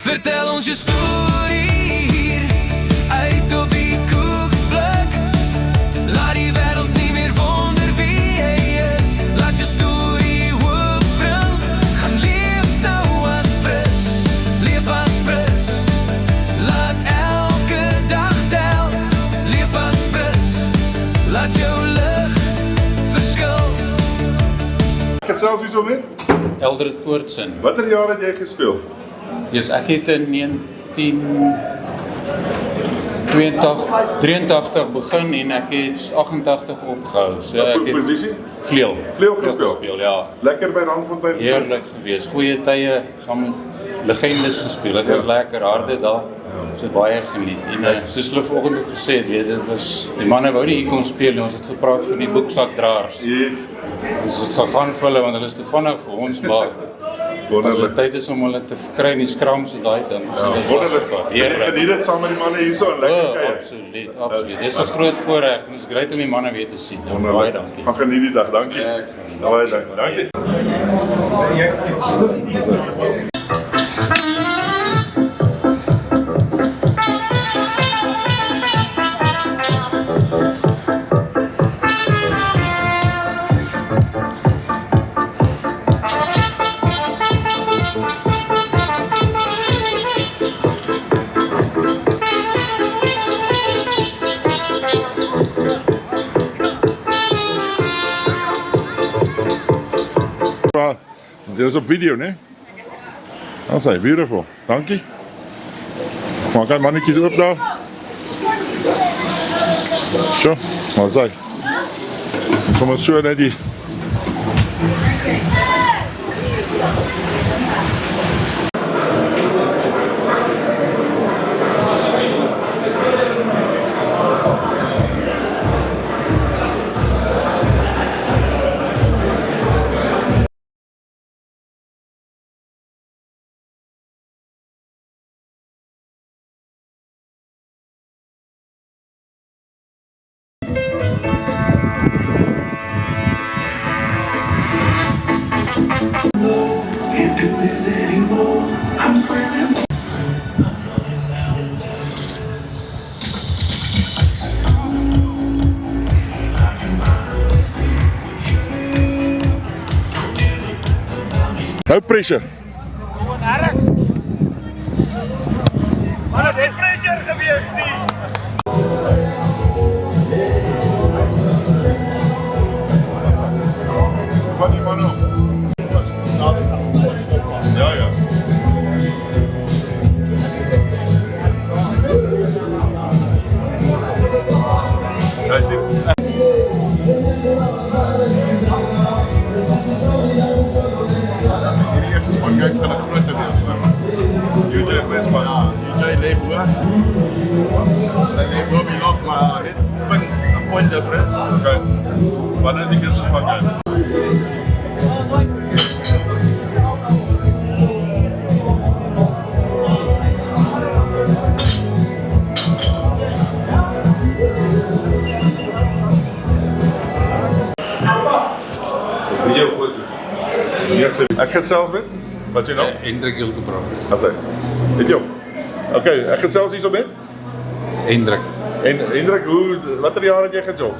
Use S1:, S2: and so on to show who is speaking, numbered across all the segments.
S1: Vertel ons je story hier, uit op die koekblik. Laat die wereld niet meer wonder wie hij is. Laat je story opbring, gaan leef nou as Pris. Leef as Pris, laat elke dag tel. Leef as Pris, laat jou lig verskil.
S2: Ek het selfs hier so met.
S3: Eldred Koortsen.
S2: Watter jaar het jy gespeel?
S3: Dus ek het in 1983 begin en ek het 88 opgehou. So ek het
S2: posisie?
S3: Vleuel.
S2: Vleuel gespeel?
S3: Ja.
S2: Lekker by Randfontein.
S3: Heerlik gewees. Goeie tye, saam met legendes gespeel. Dit was lekker, harde dae. So baie geniet. En soos hulle vanoggend ook gesê het, weet dit was die manne wou nie hier kon speel nie. Ons het gepraat van die boeksakdraers.
S2: Yes.
S3: Ons het gegaan vir hulle want hulle is te vinnig vir ons, maar as het tyd is om hulle te kry in die skramse daai dan is dit
S2: wonderlik. Jy geniet dit saam met die manne hierso en lekker kuier.
S3: Absoluut, absoluut. Dit is 'n groot voorreg en dit is great om die manne weer te sien. Baie dankie.
S2: Gaan geniet die dag. Dankie. Baie dankie. Dankie. Dit is op video, né? Dat is beautiful. Dankie. Maar kan mannetjies oop daar. Zo, maar zeg. Kom maar zo net die.
S4: Can't do this anymore. I'm screaming.
S2: No pressure.
S5: Maar dit het pressure gewees nie.
S2: Van die man op. Ja, ja. Daar sien. Hierdie eerste span kyk hulle groot te wees, maar UJ is maar UJ lê hoor. Hulle lê bo die lok, maar dit punt 'n point difference. Okay. Wat is die eerste span kyk? Ek gesels met wat jy nou?
S6: Hendrik Hildebrand.
S2: Wat sê? Het jy? Okay, ek gesels hierso met
S6: Hendrik.
S2: en Hendrik, watter jaar het jy gejob?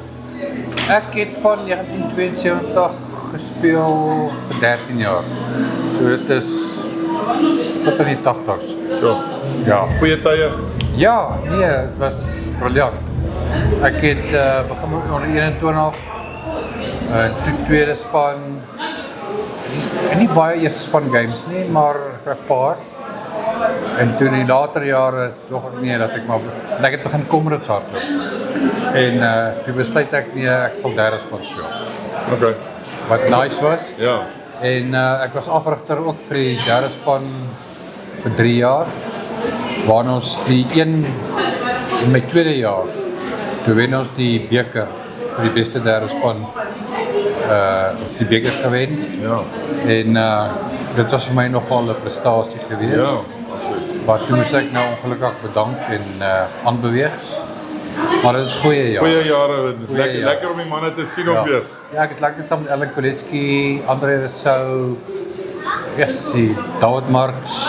S6: Ek het van 1972 gespeel vir 13 jaar. So dit is tot in die 80s.
S2: So,
S6: Ja.
S2: goeie tye.
S6: Ja, nee, het was briljant. Ek het begin met onder 21, toe tweede span, nie baie eerste span games nie, maar 'n paar. En toen in die latere jare toch ook nie dat ek maar ek het begin Comrades hardloop. En toe besluit ek nee, ek sal derde span speel.
S2: Okay.
S6: Wat nice was.
S2: Ja.
S6: En ek was afrigter ook vir die derde span vir 3 jaar. Waar ons die in my tweede jaar, toe wen ons die beker vir die beste derde span. Ons die beker gewen.
S2: Ja.
S6: En dit was vir my nogal 'n prestasie geweest.
S2: Ja, absoluut.
S6: Maar toe moes ek nou ongelukkig bedank en aanbeweeg. Maar dit is goeie jare.
S2: Goeie jare.
S6: jare.
S2: Lekker om die manne te sien op weer.
S6: Ja, ek het lekker saam met Ellen Koleski, André Rousseau, David Marks.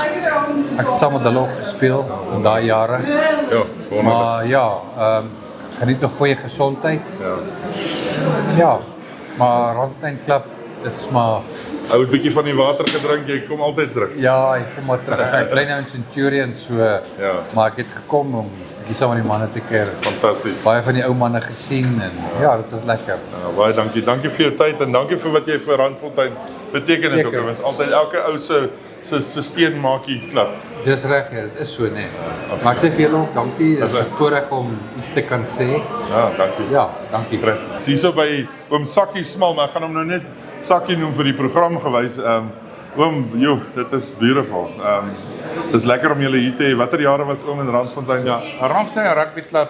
S6: ek het saam met hulle ook gespeel in daai jare.
S2: Ja, wonderlik.
S6: Maar ja, geniet 'n goeie gesondheid.
S2: Ja.
S6: Ja, maar Randfontein Club is maar,
S2: Hy het 'n bietjie van die water gedrink, jy kom altyd terug.
S6: ja, ek kom maar terug. Ek bly nou in Centurion, so, maar ek het gekom om bietjie saam met die manne te keer.
S2: Fantasties.
S6: Baie van die ou manne gesien en ja, dit is lekker.
S2: Ja, baie dankie. Dankie vir jou tyd en dankie vir wat jy vir Randfontein beteken het ook.
S6: Zeker.
S2: Ons altyd elke ou se steenmaakie klap.
S6: Dis reg, ja, dit is so, nee. Maar ek sê vir julle ook dankie, dit is 'n voorreg om iets te kan sê.
S2: Ja, dankie.
S6: Ja, dankie.
S2: Dis hierso by oom Sakkie Smal, maar ek gaan hom nou net Sakkie noem vir die program gewys. Oom, joh, dit is beautiful. Dis lekker om julle hier te hê. Watter jare was oom in Randfontein?
S3: Ja, Randfontein Rugby Club.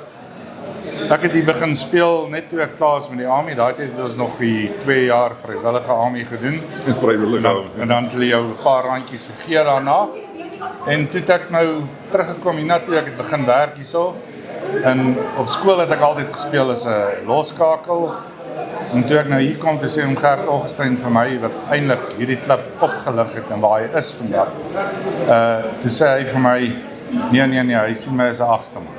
S3: Ek het hier begin speel net toe ek klaar is met die army. Daai tyd het ons nog die 2 jaar vrywillige army gedoen.
S2: Vrywillig.
S3: En dan het hulle jou 'n paar randjies gegee daarna. En toe het ek nou teruggekom hiernatoe, ek het begin werk hierso. En op skool het ek altyd gespeel as 'n loskakel. En toe ek nou hier kom, toe sê hom Gert Augustyn vir my wat eintlik hierdie klub opgelig het en waar hy is vandag. Toe sê hy vir my, nee, hy sien my as 'n 8ste man.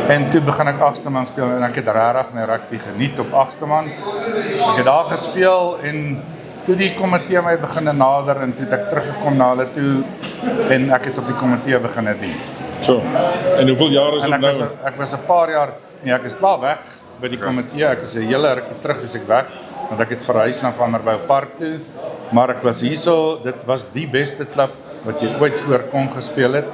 S3: En toe begin ek 8ste man speel en ek het regtig my rugby geniet op 8ste man. Ek het daar gespeel en toe die komitee my begin nader en toe het ek teruggekom na hulle toe en ek het op die komitee begin dien.
S2: So. En hoeveel jaar is
S3: En
S2: dit nou?
S3: ek was 'n paar jaar, nee, ek is klaar weg by die komitee. Ek is 'n hele rukkie terug as ek weg, want ek het verhuis na Vanderbijlpark toe. Maar ek was hierso, dit was die beste klub wat jy ooit voor kon gespeel het.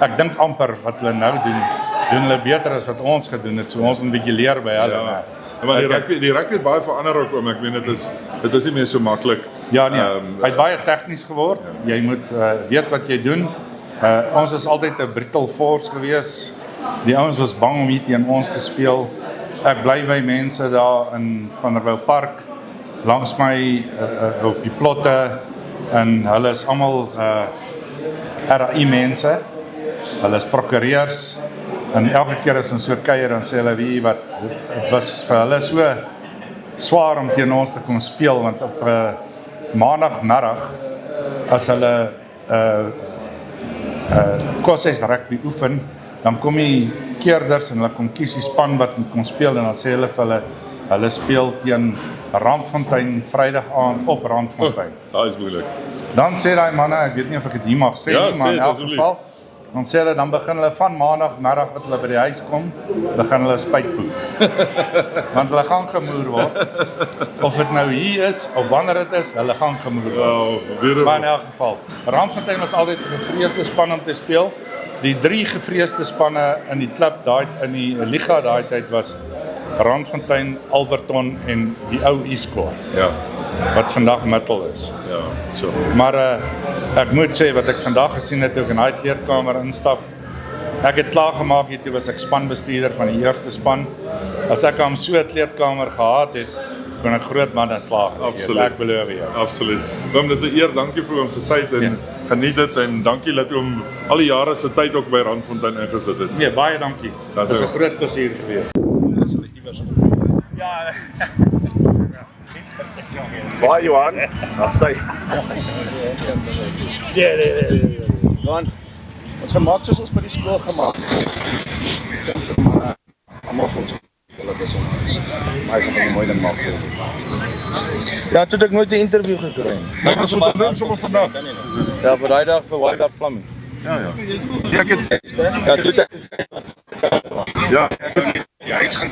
S3: Ek dink amper wat hulle nou doen hulle beter as wat ons gedoen het. So ons moet 'n bietjie leer by hulle.
S2: Ja. Maar die rugby het baie verander ook, oom. Ek meen dit is nie meer so maklik.
S3: Ja nee, hy het baie tegnies geword. Jy moet weet wat jy doen. Ons was altyd 'n brutal force gewees. Die ouens was bang om hier teen ons te speel. Ek bly by mense daar in Vanderbijlpark langs my op die plotte en hulle is almal RAI mense. Hulle is prokureurs en elke keer as ons so kuier dan sê hulle wie wat dit was vir hulle so swaar om teen ons te kom speel want op maandagmiddag as hulle koshuis rugby oefen, dan kom die keerders en hulle kom kies die span wat moet kom speel en dan sê hulle vir hulle speel teen Randfontein Vrydag aand op Randfontein.
S2: Daai is moeilik.
S3: Dan sê daai manne, ek weet nie of ek dit hier mag sê
S2: Ja,
S3: nie, maar
S2: sê
S3: in
S2: dit
S3: elk
S2: asseblief.
S3: geval, dan sê hulle, dan begin hulle van maandagmiddag wat hulle by die huis kom, begin hulle spuitpoep. Want hulle gaan gemoer word. Of dit nou hier is, of wanneer dit is, hulle gaan gemoer word.
S2: Wow, beautiful.
S3: Maar in elk geval, Randfontein was altyd 'n gevreesde span om te speel. Die 3 gevreesde spanne in die klub in die liga daai tyd was Randfontein, Alberton en die ou E-score
S2: Ja.
S3: wat vandag Mittel is.
S2: Ja, so.
S3: Maar ek moet sê wat ek vandag gesien het toe ek in daai kleedkamer instap. Ek het klaar gemaak hier toe was ek spanbestuurder van die eerste span. As ek hom so 'n kleedkamer gehad het, kon ek groot manne slaag gegee.
S2: Absoluut.
S3: Ek beloof jou.
S2: Absoluut. Oom, dis 'n eer. Dankie vir oom se tyd en geniet dit en dankie dat oom al die jare se tyd ook by Randfontein ingesit het.
S3: Nee, baie dankie.
S2: Dat
S3: Dit
S2: is
S3: was 'n groot plesier geweest.
S5: Waar Johan? Ag sy. Nee. Johan. Ons gemaak soos ons by die skool gemaak. Almal ons. Hulle is om. Maar ek gaan mooi dan maak. Ja, toe het ek nooit 'n interview gekry nie.
S2: Ek was op die wens om vandag.
S5: Ja, vir daai dag vir White Dot Plumbing.
S2: Ja. Ja, ek het
S5: Ja, toe het ek gesê
S2: ja,
S5: ja, iets gaan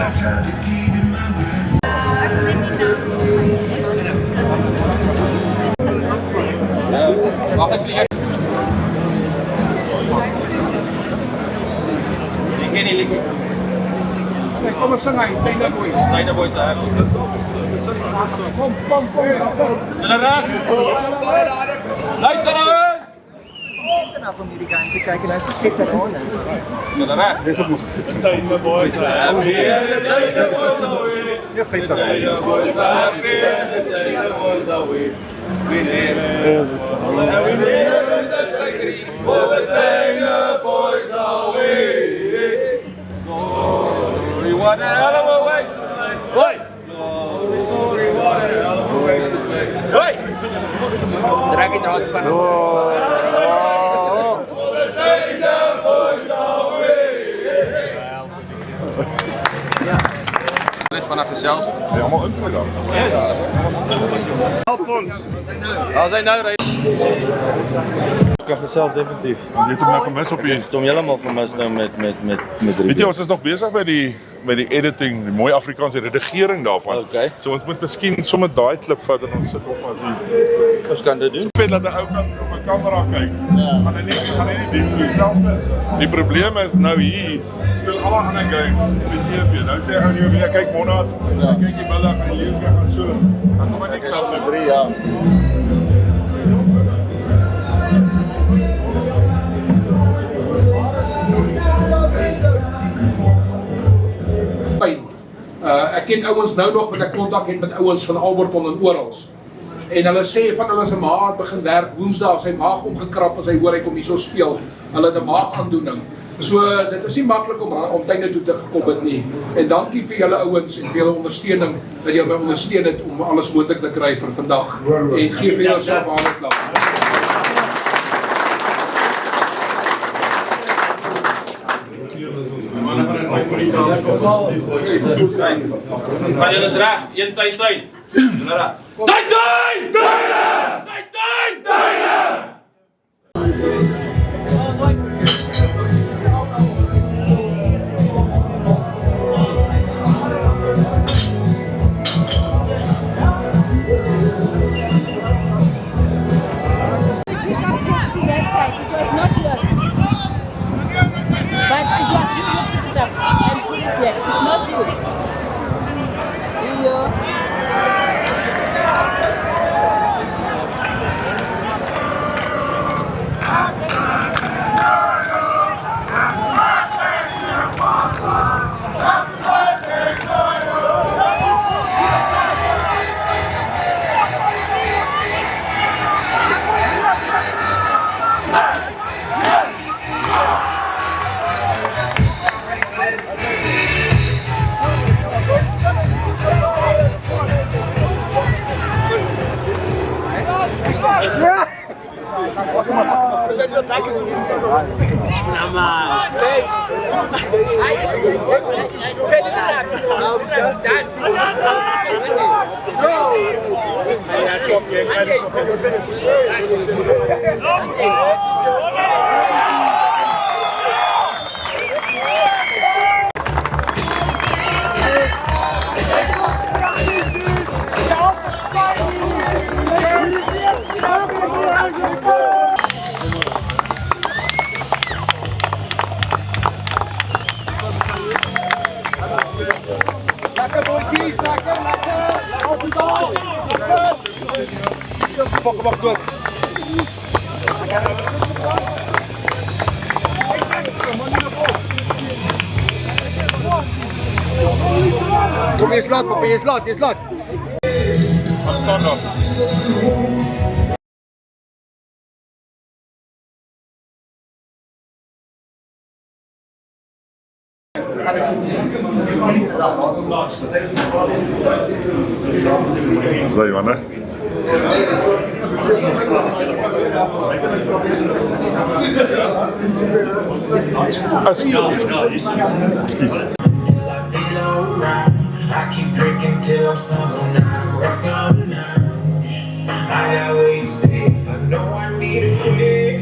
S4: tried to give you my word.
S7: Kom eens aan, Tijna Boys. Tijna Boys, daar. Kom. Luister nou eens!
S8: Nou van die kant te kijken naar de kikker hoor.
S5: Dis op ons.
S2: Tijna Boys,
S5: Ja, feit dat.
S8: Draag je eruit van.
S7: Net vanaf jezelf.
S2: Ja, allemaal ook dan.
S5: Help ons.
S7: Als hij nou rijdt.
S5: Ik kan zelfs definitief.
S2: Je hebt hem nou gemis op je.
S5: Tom helemaal gemist nou met
S2: Weet jy, ons is nog besig met die editing, die mooi Afrikaanse redigering daarvan.
S5: Okay.
S2: So ons moet miskien sommer daai klip vat en ons sit op as die
S5: Ons kan dit doen.
S2: vet dat 'n ou kan op 'n kamera kyk. Gaan hy nie doen so dieselfde. Die probleem is nou hier speel al die ander games op die TV. Nou sê ou nie weer kyk Monas, kyk die middag en die leeu's gaan so. Dan kom hy nie klap nie.
S5: 3 jaar.
S7: Ek ken ouens nou nog wat ek kontak het met ouens van Alberton en orals. En hulle sê van hulle se maag begin werk Woensdag, sy maag omgekrap as hy hoor hy kom hierso speel. Hulle het 'n maagaandoening. So dit is nie maklik om Tijna toe te gekom het nie. En dankie vir julle ouens en vir julle ondersteuning dat julle my ondersteun het om alles moontlik te kry vir vandag. En gee vir jouself 'n handklap. Gaan julle is reg, een tuin.
S5: Kom je slot, papa, je slot.
S2: Wat staan daar? Zai, né?
S4: I keep drinking till I'm sober now. Work all night. I got wasted. I know I need to quit.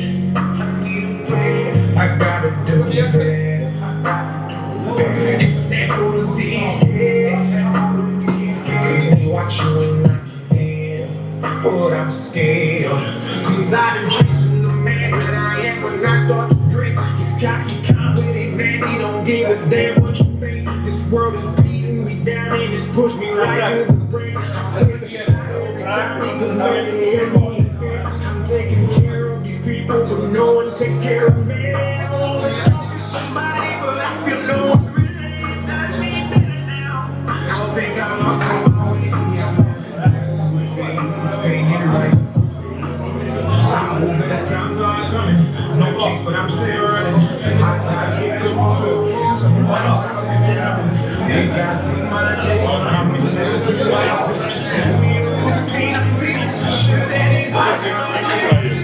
S4: I gotta do better. Except for these down and it's pushed me right to the brink. Take a shot every time because man, I'm taking care of these people, but no one takes care of me. I wanna talk to somebody, but I feel no one relates. I need better now. I think I lost my way. It's painted right. I hope better times are coming. No chase, but I'm still running. I gotta get control. They got see my taste. I'm still good. It's just me with this pain I feel. Sure that it's all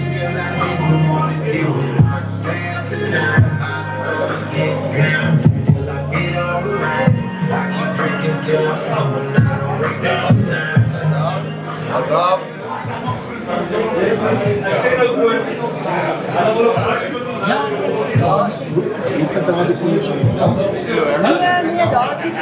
S4: because I didn't want to deal with myself tonight. My thoughts get drowned until I feel alright. I keep drinking till I'm sober. I don't break down now. What's up?
S8: Nee, daar is die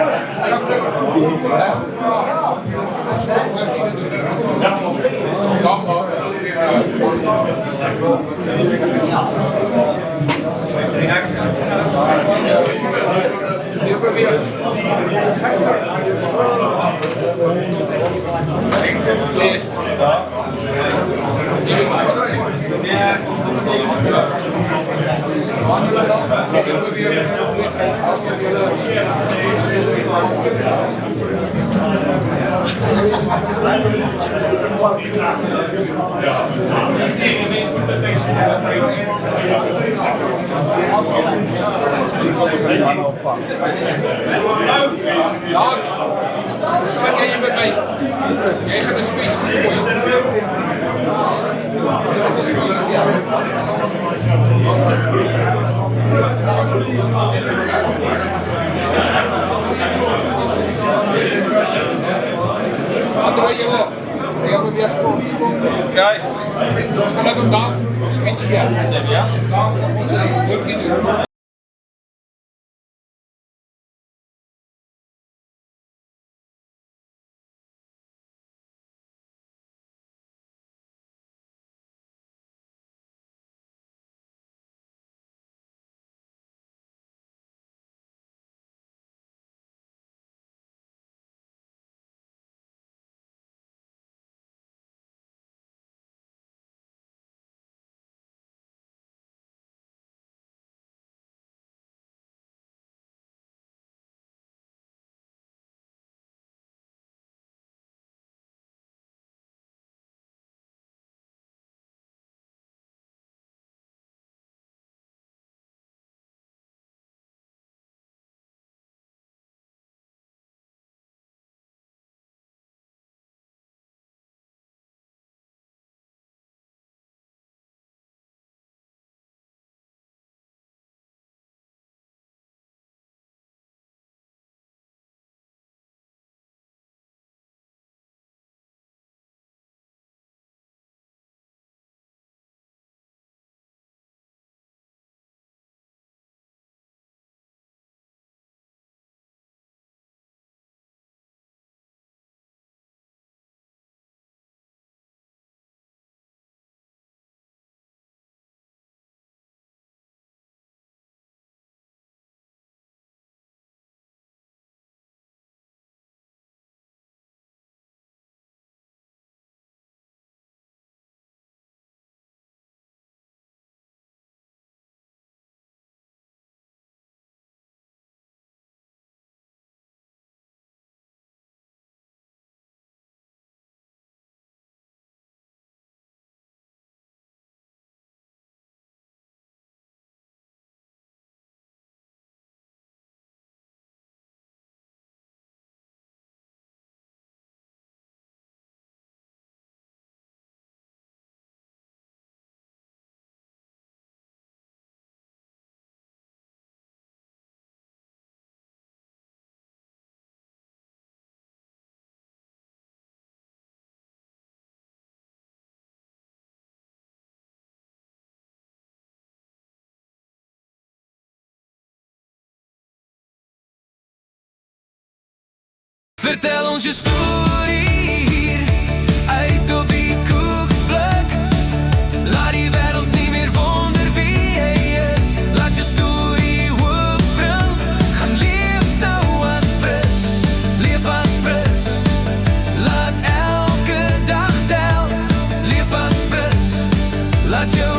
S7: Spreek jy met my? Jy gaan 'n speech gooi.
S5: Kijk.
S7: Ons gaan net vandag 'n speech gee. Ja? Ons gaan dit doen.
S1: Vertel ons je story hier uit op die koekplek. Laat die wereld niet meer wonder wie hij is. Laat je story opbrengen. Gaan leef nou als best. Leef laat jou